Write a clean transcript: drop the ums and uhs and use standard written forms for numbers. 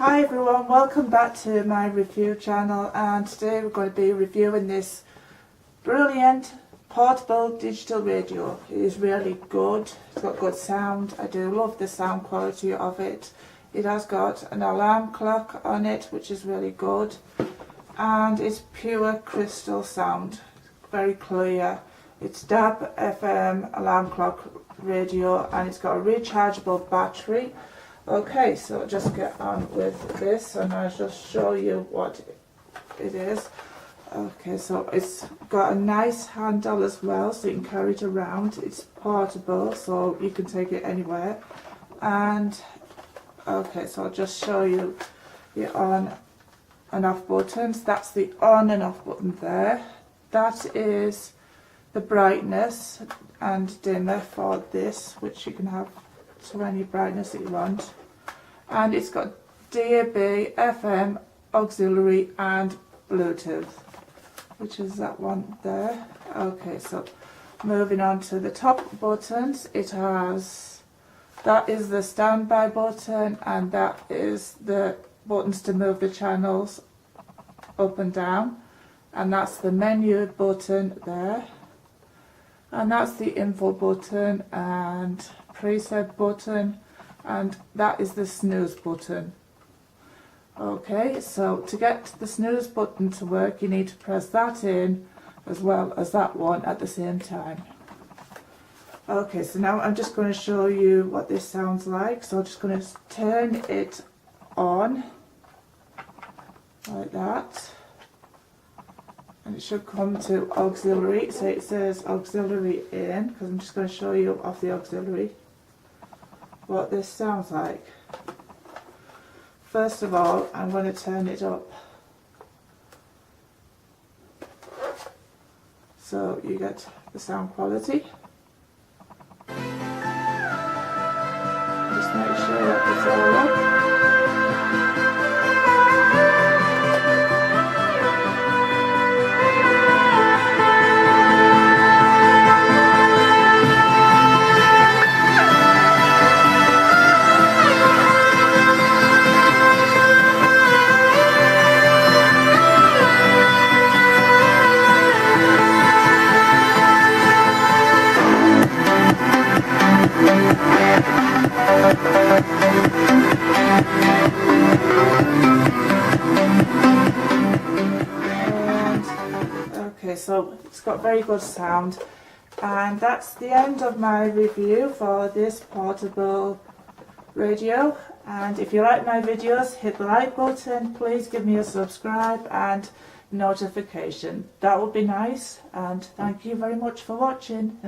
Hi everyone, welcome back to my review channel, and today we're going to be reviewing this brilliant portable digital radio. It is really good, it's got good sound. I do love the sound quality of it. It has got an alarm clock on it, which is really good, and it's pure crystal sound, very clear. It's DAB FM alarm clock radio, and it's got a rechargeable battery. Okay, so I'll just get on with this and I'll just show you what it is. Okay, so it's got a nice handle as well, so you can carry it around. It's portable, so you can take it anywhere. And okay, so I'll just show you the on and off buttons. That's the on and off button there. That is the brightness and dimmer for this, which you can have to any brightness that you want. And it's got DAB, FM, auxiliary and Bluetooth, which is that one there. Okay, so moving on to the top buttons, it has, that is the standby button, and that is the buttons to move the channels up and down, and that's the menu button there, and that's the info button and preset button, and that is the snooze button. Okay, so to get the snooze button to work, you need to press that in as well as that one at the same time. Okay, so now I'm just going to show you what this sounds like. So I'm just going to turn it on like that, and it should come to auxiliary. So it says auxiliary in, because I'm just going to show you off the auxiliary what this sounds like. First of all, I'm going to turn it up so you get the sound quality. Just make sure that it's all up. Okay, so it's got very good sound, and that's the end of my review for this portable radio. And if you like my videos, hit the like button, please give me a subscribe and notification. That would be nice, and thank you very much for watching.